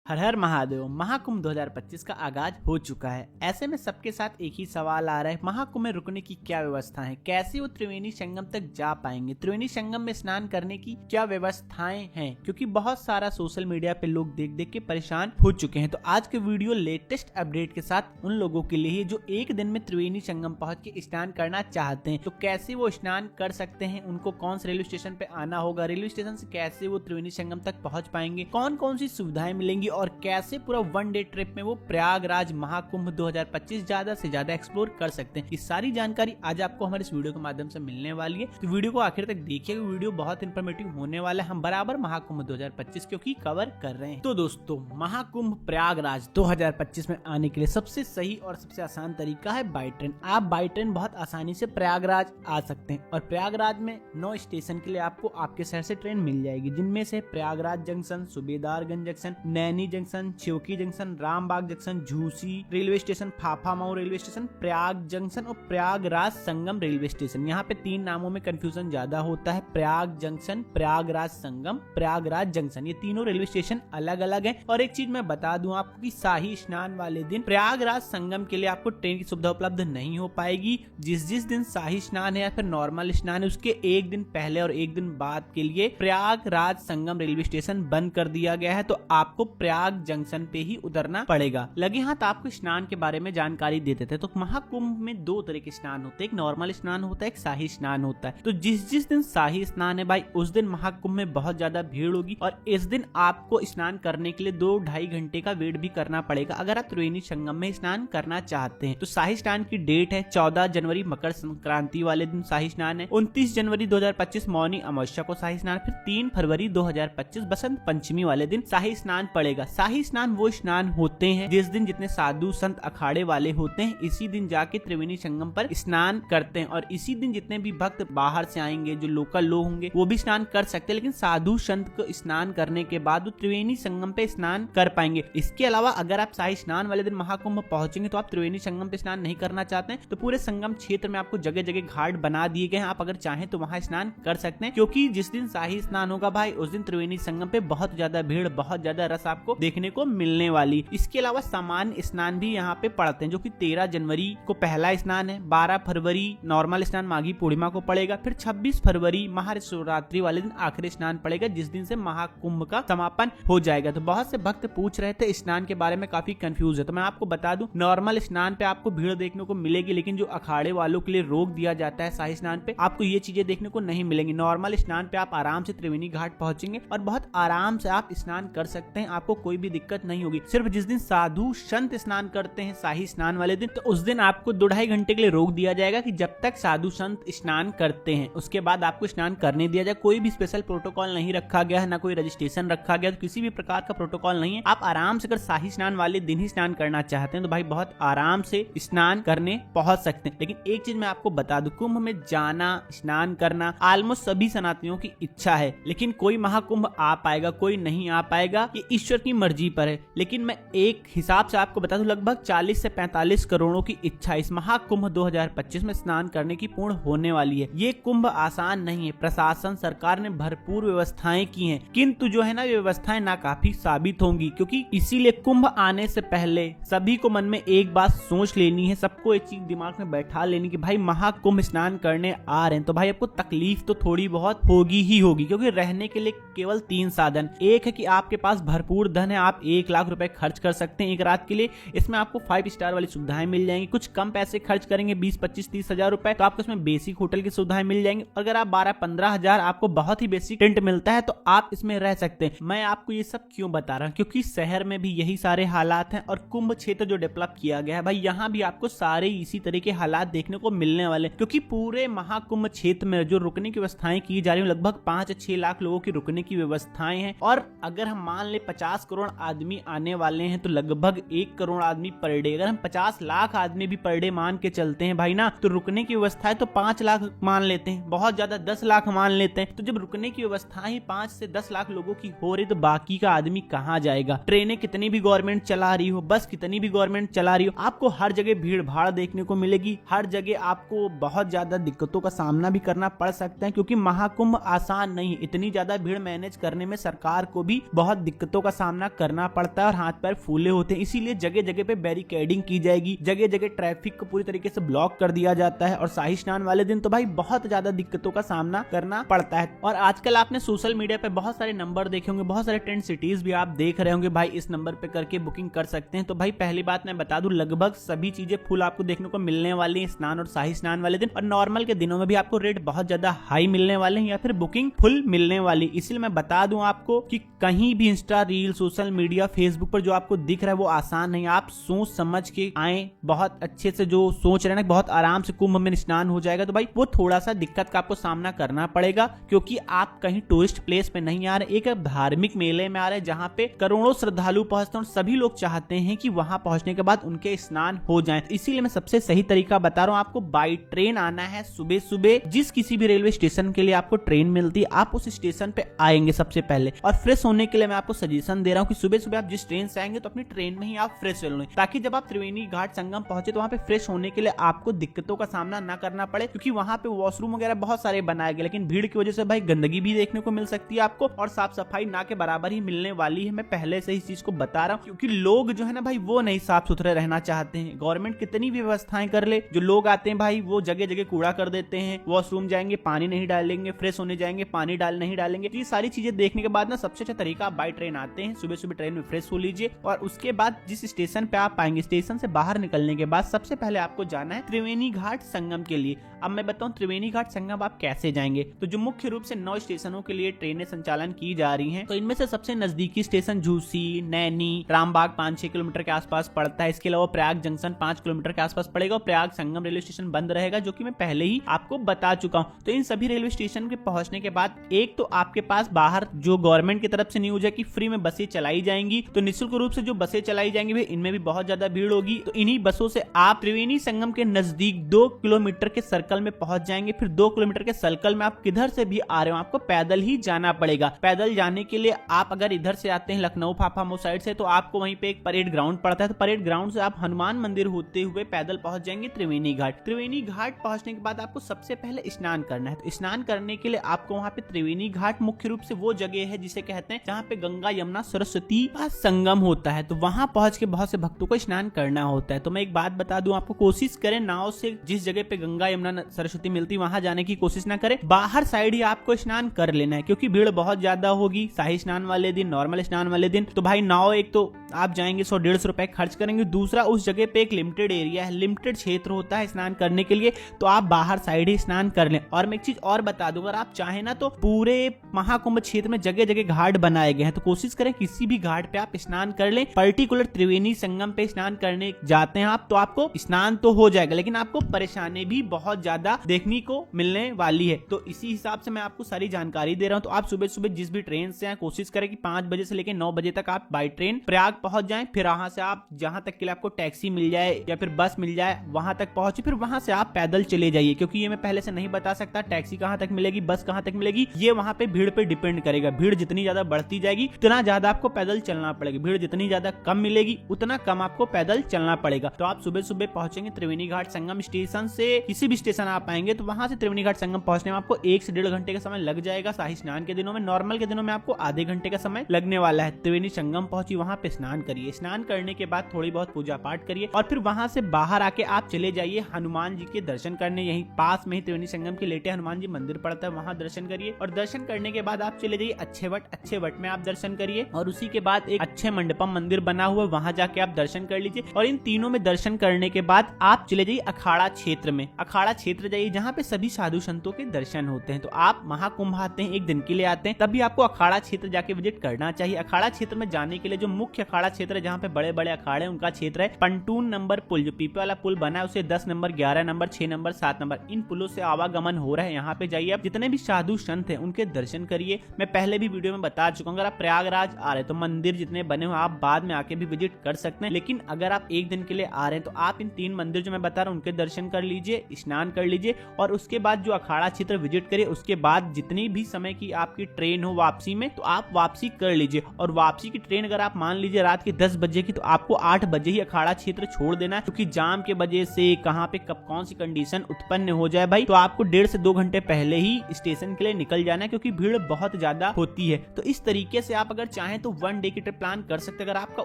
हर हर महादेव। महाकुंभ 2025 का आगाज हो चुका है। ऐसे में सबके साथ एक ही सवाल आ रहा है, महाकुंभ में रुकने की क्या व्यवस्था है, कैसे वो त्रिवेणी संगम तक जा पाएंगे, त्रिवेणी संगम में स्नान करने की क्या व्यवस्थाएं हैं, क्योंकि बहुत सारा सोशल मीडिया पे लोग देख देख के परेशान हो चुके हैं। तो आज के वीडियो लेटेस्ट अपडेट के साथ उन लोगों के लिए जो एक दिन में त्रिवेणी संगम पहुंच के स्नान करना चाहते हैं, तो कैसे वो स्नान कर सकते हैं, उनको कौन से रेलवे स्टेशन पे आना होगा, रेलवे स्टेशन से कैसे वो त्रिवेणी संगम तक पहुंच पाएंगे, कौन कौन सी सुविधाएं मिलेंगी और कैसे पूरा वन डे ट्रिप में वो प्रयागराज महाकुंभ 2025 ज्यादा से ज्यादा एक्सप्लोर कर सकते हैं। ये सारी जानकारी आज आपको हमारे इस वीडियो के माध्यम से मिलने वाली है, तो वीडियो को आखिर तक देखिएगा। वीडियो बहुत इंफॉर्मेटिव होने वाला है। हम बराबर महाकुंभ 2025 क्योंकि कवर कर रहे हैं। तो दोस्तों, महाकुंभ प्रयागराज 2025 में आने के लिए सबसे सही और सबसे आसान तरीका है बाई ट्रेन। आप बाई ट्रेन बहुत आसानी से प्रयागराज आ सकते हैं और प्रयागराज में 9 स्टेशन के लिए आपको आपके शहर से ट्रेन मिल जाएगी, जिनमें से Prayagraj junction, Subedarganj junction, Naini junction, Chivki junction, Rambagh junction, Jhusi railway station, Phaphamau railway station, Prayag junction और प्रयागराज संगम रेलवे स्टेशन। यहाँ पे 3 नामों में कंफ्यूजन ज्यादा होता है, प्रयाग जंक्शन, प्रयागराज संगम, प्रयागराज जंक्शन। ये तीनों रेलवे स्टेशन अलग अलग हैं। और एक चीज मैं बता दूं आपको कि शाही स्नान वाले दिन प्रयागराज संगम के लिए आपको ट्रेन की सुविधा उपलब्ध नहीं हो पाएगी। जिस दिन शाही स्नान है या फिर नॉर्मल स्नान है, उसके एक दिन पहले और एक दिन बाद के लिए प्रयागराज संगम रेलवे स्टेशन बंद कर दिया गया है, तो आपको प्रयाग जंक्शन पे ही उतरना पड़ेगा। लगे हाथ आपको स्नान के बारे में जानकारी देते थे। तो महाकुंभ में 2 तरह के स्नान होते हैं, एक नॉर्मल स्नान होता है, एक शाही स्नान होता है। तो जिस दिन शाही स्नान है भाई, उस दिन महाकुंभ में बहुत ज्यादा भीड़ होगी और इस दिन आपको स्नान करने के लिए 2-2.5 घंटे का वेट भी करना पड़ेगा अगर आप त्रिवेणी संगम में स्नान करना चाहते हैं। तो शाही स्नान की डेट है 14 जनवरी मकर संक्रांति वाले दिन शाही स्नान है, 29 जनवरी 2025 मौनी अमावस्या को शाही स्नान, फिर 3 फरवरी 2025 बसंत पंचमी वाले दिन शाही स्नान पड़ेगा। शाही स्नान वो स्नान होते हैं जिस दिन जितने साधु संत अखाड़े वाले होते हैं इसी दिन जाके त्रिवेणी संगम पर स्नान करते हैं, और इसी दिन जितने भी भक्त बाहर से आएंगे, जो लोकल लोग होंगे, वो भी स्नान कर सकते हैं। लेकिन साधु संत को स्नान करने के बाद वो त्रिवेणी संगम पे स्नान कर पाएंगे। इसके अलावा अगर आप शाही स्नान वाले दिन महाकुंभ पहुंचेंगे तो आप त्रिवेणी संगम पे स्नान नहीं करना चाहते हैं, तो पूरे संगम क्षेत्र में आपको जगह जगह घाट बना दिए गए हैं। आप अगर चाहें तो वहां स्नान कर सकते हैं, क्योंकि जिस दिन शाही स्नान होगा भाई, उस दिन त्रिवेणी संगम पे बहुत ज्यादा भीड़, बहुत ज्यादा रस आपको देखने को मिलने वाली। इसके अलावा सामान्य स्नान भी यहाँ पे पड़ते हैं, जो कि 13 जनवरी को पहला स्नान है, 12 फरवरी नॉर्मल स्नान माघी पूर्णिमा को पड़ेगा, फिर 26 फरवरी महाशिवरात्रि वाले दिन आखिरी स्नान पड़ेगा, जिस दिन से महाकुंभ का समापन हो जाएगा। तो बहुत से भक्त पूछ रहे थे स्नान के बारे में, काफी कंफ्यूज है। तो मैं आपको बता दूं, नॉर्मल स्नान पे आपको भीड़ देखने को मिलेगी, लेकिन जो अखाड़े वालों के लिए रोक दिया जाता है शाही स्नान पे, आपको ये चीजें देखने को नहीं मिलेंगी। नॉर्मल स्नान पे आप आराम से त्रिवेणी घाट पहुंचेंगे और बहुत आराम से आप स्नान कर सकते हैं, आपको कोई भी दिक्कत नहीं होगी। सिर्फ जिस दिन साधु संत स्नान करते हैं शाही स्नान वाले दिन, तो उस दिन आपको 2-2.5 घंटे के लिए रोक दिया जाएगा कि जब तक साधु संत स्नान करते हैं उसके बाद आपको स्नान करने दिया जाए। कोई भी स्पेशल प्रोटोकॉल नहीं रखा गया है, ना कोई रजिस्ट्रेशन रखा गया, तो किसी भी प्रकार का प्रोटोकॉल नहीं है। आप आराम से अगर शाही स्नान वाले दिन ही स्नान करना चाहते हैं तो भाई बहुत आराम से स्नान करने पहुंच सकते हैं। लेकिन एक चीज मैं आपको बता दूं, कुंभ में जाना, स्नान करना ऑलमोस्ट सभी सनातनियों की इच्छा है, लेकिन कोई महाकुंभ आ पाएगा, कोई नहीं आ पाएगा, ये ईश्वर की मर्जी पर है। लेकिन मैं एक हिसाब से आपको बता दूं, लगभग 40 से 45 करोड़ों की इच्छा इस महाकुंभ 2025 में स्नान करने की पूर्ण होने वाली है। ये कुंभ आसान नहीं है। प्रशासन, सरकार ने भरपूर व्यवस्थाएं की हैं, किंतु जो है ना, व्यवस्थाएं नाकाफी साबित होंगी, क्योंकि इसीलिए कुंभ आने से पहले सभी को मन में एक बात सोच लेनी है, सबको एक चीज दिमाग में बैठा लेनी कि भाई महाकुंभ स्नान करने आ रहे हैं, तो भाई आपको तकलीफ तो थोड़ी बहुत होगी ही होगी, क्योंकि रहने के लिए केवल 3 साधन। एक है कि आपके पास भरपूर धन है, आप 1 लाख रुपए खर्च कर सकते हैं एक रात के लिए, इसमें आपको 5 स्टार वाली सुविधाएं मिल जाएंगी। कुछ कम पैसे खर्च करेंगे, 20, 25, 30 हजार रुपए, तो आपको इसमें बेसिक होटल की सुविधाएं मिल जाएंगी। अगर आप 12-15 हजार आपको बहुत ही बेसिक टेंट मिलता है तो आप इसमें रह सकते हैं। मैं आपको ये सब क्यों बता रहा हूँ, क्योंकि शहर में भी यही सारे हालात हैं और कुंभ क्षेत्र जो डेवलप किया गया है भाई, यहाँ भी आपको सारे इसी तरह के हालात देखने को मिलने वाले, क्योंकि पूरे महाकुंभ क्षेत्र में जो रुकने की व्यवस्थाएं की जा रही है, लगभग 5-6 लाख लोगों की रुकने की व्यवस्थाएं हैं। और अगर हम मान ले 50 करोड़ आदमी आने वाले हैं, तो लगभग 1 करोड़ आदमी पर डे, अगर हम 50 लाख आदमी भी पर डे मान के चलते हैं भाई ना, तो रुकने की व्यवस्था है तो 5 लाख मान लेते हैं, बहुत ज्यादा 10 लाख मान लेते हैं। तो जब रुकने की व्यवस्था ही 5 से 10 लाख लोगों की हो रही, तो बाकी का आदमी कहाँ जाएगा। ट्रेनें कितनी भी गवर्नमेंट चला रही हो, बस कितनी भी गवर्नमेंट चला रही हो, आपको हर जगह भीड़ भाड़ देखने को मिलेगी, हर जगह आपको बहुत ज्यादा दिक्कतों का सामना भी करना पड़ सकता है, क्योंकि महाकुंभ आसान नहीं है। इतनी ज्यादा भीड़ मैनेज करने में सरकार को भी बहुत दिक्कतों का सामना सामना करना पड़ता है और हाथ पैर फूले होते हैं। इसीलिए जगह जगह पे बैरिकेडिंग की जाएगी, जगह जगह ट्रैफिक को पूरी तरीके से ब्लॉक कर दिया जाता है। और शाही स्नान वाले दिन तो भाई बहुत ज्यादा दिक्कतों का सामना करना पड़ता है। और आजकल आपने सोशल मीडिया पे बहुत सारे नंबर देखे होंगे, बहुत सारे टेंट सिटीज भी आप देख रहे होंगे, भाई इस नंबर पे करके बुकिंग कर सकते हैं। तो भाई पहली बात मैं बता दूं, लगभग सभी चीजें फुल आपको देखने को मिलने वाली है स्नान और शाही स्नान वाले दिन। और नॉर्मल के दिनों में भी आपको रेट बहुत ज्यादा हाई मिलने वाले हैं या फिर बुकिंग फुल मिलने वाली। इसलिए मैं बता दूं आपको कि कहीं भी Insta reel, social media, Facebook पर जो आपको दिख रहा है वो आसान नहीं। आप सोच समझ के आए, बहुत अच्छे से जो सोच रहे हैं ना बहुत आराम से कुंभ में स्नान हो जाएगा, तो भाई वो थोड़ा सा दिक्कत का आपको सामना करना पड़ेगा, क्योंकि आप कहीं टूरिस्ट प्लेस पे नहीं आ रहे, एक धार्मिक मेले में आ रहे हैं जहाँ पे करोड़ों श्रद्धालु पहुंचते हैं और सभी लोग चाहते हैं कि वहां पहुंचने के बाद उनके स्नान हो जाएं। इसीलिए मैं सबसे सही तरीका बता रहा हूँ, आपको बाई ट्रेन आना है। सुबह सुबह जिस किसी भी रेलवे स्टेशन के लिए आपको ट्रेन मिलती है, आप उस स्टेशन पे आएंगे सबसे पहले। और फ्रेश होने के लिए मैं आपको सजेशन दे रहा हूँ कि सुबह सुबह आप जिस ट्रेन से आएंगे तो अपनी ट्रेन में ही आप फ्रेश हो लें, ताकि जब आप त्रिवेणी घाट संगम पहुंचे तो वहां पे फ्रेश होने के लिए आपको दिक्कतों का सामना ना करना पड़े, क्योंकि वहां पे वॉशरूम वगैरह बहुत सारे बनाए गए, लेकिन भीड़ की वजह से भाई गंदगी भी देखने को मिल सकती है आपको, और साफ सफाई ना के बराबर ही मिलने वाली है। मैं पहले से इस चीज को बता रहा हूँ, क्योंकि लोग जो है ना भाई वो नहीं साफ सुथरे रहना चाहते हैं। गवर्नमेंट कितनी भी व्यवस्थाएं कर ले, जो लोग आते हैं भाई वो जगह जगह कूड़ा कर देते हैं, वॉशरूम जाएंगे पानी नहीं डालेंगे, फ्रेश होने जाएंगे पानी नहीं डालेंगे। ये सारी चीजें देखने के बाद ना सबसे अच्छा तरीका आप बाई ट्रेन आते हैं, सुबह सुबह ट्रेन में फ्रेश हो लीजिए, और उसके बाद जिस स्टेशन पे आप आएंगे, स्टेशन से बाहर निकलने के बाद सबसे पहले आपको जाना है त्रिवेणी घाट संगम के लिए। अब मैं बताऊं त्रिवेणी घाट संगम आप कैसे जाएंगे। तो जो मुख्य रूप से 9 स्टेशनों के लिए ट्रेनें संचालन की जा रही हैं, तो इनमें से सबसे नजदीकी स्टेशन झूसी, नैनी, रामबाग 5-6 किलोमीटर के आसपास पड़ता है। इसके अलावा प्रयाग जंक्शन 5 किलोमीटर के आसपास पड़ेगा, और प्रयाग संगम रेलवे स्टेशन बंद रहेगा, जो कि मैं पहले ही आपको बता चुका हूं। तो इन सभी रेलवे स्टेशन के पहुंचने के बाद एक तो आपके पास बाहर जो गवर्नमेंट की तरफ से न्यूज है कि फ्री में बसें चलाई जाएंगी, तो निःशुल्क रूप से जो बसें चलाई जाएंगी इनमें भी बहुत ज्यादा भीड़ होगी। तो इन्हीं बसों से आप त्रिवेणी संगम के नजदीक 2 किलोमीटर के सर्कल में पहुंच जाएंगे। फिर 2 किलोमीटर के सर्कल में आप किधर से भी आ रहे हो आपको पैदल ही जाना पड़ेगा। पैदल जाने के लिए आप अगर इधर से आते हैं लखनऊ फाफामो साइड से, तो आपको वहीं पे एक परेड ग्राउंड पड़ता है, तो परेड ग्राउंड से आप हनुमान मंदिर होते हुए पैदल पहुंच जाएंगे त्रिवेणी घाट। त्रिवेणी घाट पहुंचने के बाद आपको सबसे पहले स्नान करना है। तो स्नान करने के लिए आपको वहां पे त्रिवेणी घाट मुख्य रूप से वो जगह है जिसे कहते हैं जहाँ पे गंगा यमुना सरस्वती का संगम होता है, तो वहां पहुंच के बहुत से भक्तों को स्नान करना होता है। तो मैं एक बात बता दूं आपको, कोशिश करें नाव से जिस जगह पे गंगा यमुना सरस्वती मिलती वहां जाने की कोशिश ना करें, बाहर साइड ही आपको स्नान कर लेना है, क्योंकि भीड़ बहुत ज्यादा होगी शाही स्नान वाले दिन, नॉर्मल स्नान वाले दिन। तो भाई नाव एक तो आप जाएंगे 100-150 रुपए खर्च करेंगे, दूसरा उस जगह पे एक लिमिटेड एरिया है, लिमिटेड क्षेत्र होता है स्नान करने के लिए, तो आप बाहर साइड ही स्नान कर लें। और मैं एक चीज और बता दूं, अगर आप चाहें ना तो पूरे महाकुंभ क्षेत्र में जगह जगह घाट बनाए गए हैं, तो कोशिश करें किसी भी घाट पे आप स्नान कर लें। पर्टिकुलर त्रिवेणी संगम पे स्नान करने जाते हैं आप, तो आपको स्नान तो हो जाएगा, लेकिन आपको परेशानी भी बहुत ज्यादा देखने को मिलने वाली है। तो इसी हिसाब से मैं आपको सारी जानकारी दे रहा हूं। तो आप सुबह सुबह जिस भी ट्रेन से आए, कोशिश करें कि 5 बजे से लेकर 9 बजे तक आप बाई ट्रेन प्रयाग पहुंच जाएं। फिर वहां से आप जहां तक के लिए आपको टैक्सी मिल जाए या फिर बस मिल जाए वहां तक पहुंचे, फिर वहां से आप पैदल चले जाइए, क्योंकि ये मैं पहले से नहीं बता सकता टैक्सी कहां तक मिलेगी, बस कहां तक मिलेगी, ये वहां पे भीड़ पे डिपेंड करेगा। भीड़ जितनी ज्यादा बढ़ती जाएगी उतना ज्यादा आपको पैदल चलना पड़ेगा, भीड़ जितनी ज्यादा कम मिलेगी उतना कम आपको पैदल चलना पड़ेगा। तो आप सुबह सुबह पहुंचेंगे त्रिवेणी घाट संगम स्टेशन से, किसी भी स्टेशन आप आएंगे तो वहां से त्रिवेणी घाट संगम पहुंचने में आपको 1 से 1.5 घंटे का समय लग जाएगा। शाही स्नान के दिनों में, नॉर्मल के दिनों में आपको आधे घंटे का समय लगने वाला है। त्रिवेणी संगम पहुंची, वहां पे स्नान करिए, स्नान करने के बाद थोड़ी बहुत पूजा पाठ करिए, और फिर वहां से बाहर आके आप चले जाइए हनुमान जी के दर्शन करने। यहीं पास में ही त्रिवेणी संगम के लेटे हनुमान जी मंदिर पड़ता है, वहां दर्शन करिए, और दर्शन करने के बाद आप चले जाइए अच्छे वट में आप दर्शन करिए, और उसी के बाद एक अच्छे मंडपम मंदिर बना हुआ है, वहां जाके आप दर्शन कर लीजिए। और इन तीनों में दर्शन करने के बाद आप चले जाइए अखाड़ा क्षेत्र में, अखाड़ा क्षेत्र जाइए जहाँ पे सभी साधु संतों के दर्शन होते हैं। तो आप महाकुंभ आते हैं, एक दिन के लिए आते हैं, तभी आपको अखाड़ा क्षेत्र जाके विजिट करना चाहिए। अखाड़ा क्षेत्र में जाने के लिए जो मुख्य अखाड़ा क्षेत्र है, जहाँ पे बड़े बड़े अखाड़े उनका क्षेत्र है पंटून नंबर पुल, जो पीपे वाला पुल बना है उसे 10 नंबर, 11 नंबर, 6 नंबर, 7 नंबर, इन पुलों से आवागमन हो रहा है। यहाँ पे जाइए, आप जितने भी साधु संत है उनके दर्शन करिए। मैं पहले भी वीडियो में बता चुका हूँ, अगर आप प्रयागराज आ रहे हैं तो मंदिर जितने बने हुए आप बाद में आके भी विजिट कर सकते हैं, लेकिन अगर आप एक दिन के लिए आ रहे हैं तो आप इन 3 मंदिर जो मैं बता रहा हूँ उनके दर्शन कर लीजिए, स्नान कर लीजिए, और उसके बाद जो अखाड़ा क्षेत्र विजिट करिए। उसके बाद जितनी भी समय की आपकी ट्रेन हो वापसी में, तो आप वापसी कर लीजिए। और वापसी की ट्रेन अगर आप मान लीजिए रात के 10 बजे की, तो आपको 8 बजे ही अखाड़ा क्षेत्र छोड़ देना है, क्योंकि जाम के वजह से कहाँ पे कब कौन सी कंडीशन उत्पन्न हो जाए भाई, तो आपको 1.5 से 2 घंटे पहले ही स्टेशन के लिए निकल जाना है, क्योंकि भीड़ बहुत ज्यादा होती है। तो इस तरीके से आप अगर चाहें तो 1 डे की ट्रिप प्लान कर सकते हैं, अगर आपका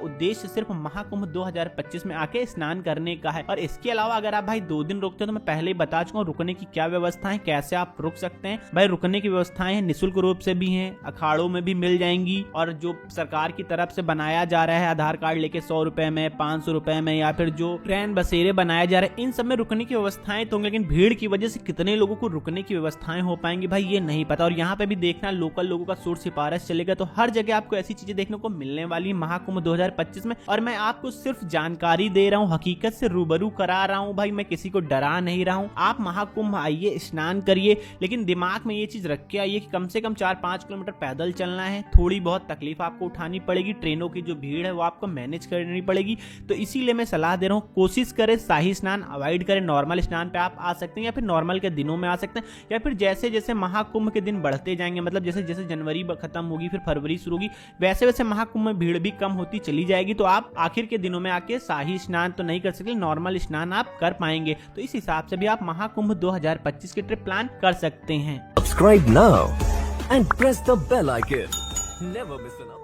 उद्देश्य सिर्फ महाकुंभ 2025 में आके स्नान करने का है। और इसके अलावा अगर आप भाई 2 दिन रुकते हो तो मैं पहले ही बता चुका हूँ रुकने की क्या व्यवस्था है, कैसे आप रुक सकते हैं। भाई रुकने की व्यवस्थाएं हैं, निःशुल्क रूप से भी हैं, अखाड़ों में भी मिल जाएंगी, और जो सरकार की तरफ से बनाया जा रहा है आधार कार्ड लेके 100 रुपए में, 500 रुपए में, या फिर जो ट्रेन बसेरे बनाए जा रहे हैं, इन सब में रुकने की व्यवस्थाएं तो, लेकिन भीड़ की वजह से कितने लोगों को रुकने की व्यवस्थाएं हो पाएंगी भाई ये नहीं पता। और यहाँ पे भी देखना लोकल लोगों का सोर्स सिफारिश चलेगा, तो हर जगह आपको ऐसी चीजें देखने को मिलने वाली है महाकुंभ 2025 में। और मैं आपको सिर्फ जानकारी दे रहा हूँ, हकीकत से रूबरू करा रहा हूँ भाई, मैं किसी को डरा नहीं रहा हूँ। आप महाकुंभ आइए, स्नान करिए, लेकिन दिमाग में ये चीज रख के आइए कि कम से कम 4-5 किलोमीटर पैदल चलना है, थोड़ी बहुत तकलीफ आपको उठानी पड़ेगी, ट्रेनों की जो भीड़ है वो आपको मैनेज करनी पड़ेगी। तो इसीलिए मैं सलाह दे रहा हूँ, कोशिश करें शाही स्नान अवॉइड करें, नॉर्मल स्नान पे आप आ सकते हैं, या फिर नॉर्मल के दिनों में आ सकते हैं, या फिर जैसे जैसे महाकुंभ के दिन बढ़ते जाएंगे, मतलब जैसे जैसे जनवरी खत्म होगी फिर फरवरी शुरू होगी, वैसे वैसे महाकुंभ में भीड़ भी कम होती चली जाएगी। तो आप आखिर के दिनों में आके शाही स्नान तो नहीं कर सकते, नॉर्मल स्नान आप कर पाएंगे। तो इस हिसाब से भी आप महाकुंभ 2025 की ट्रिप प्लान कर सकते हैं। Subscribe now and press the bell icon. Never miss an update.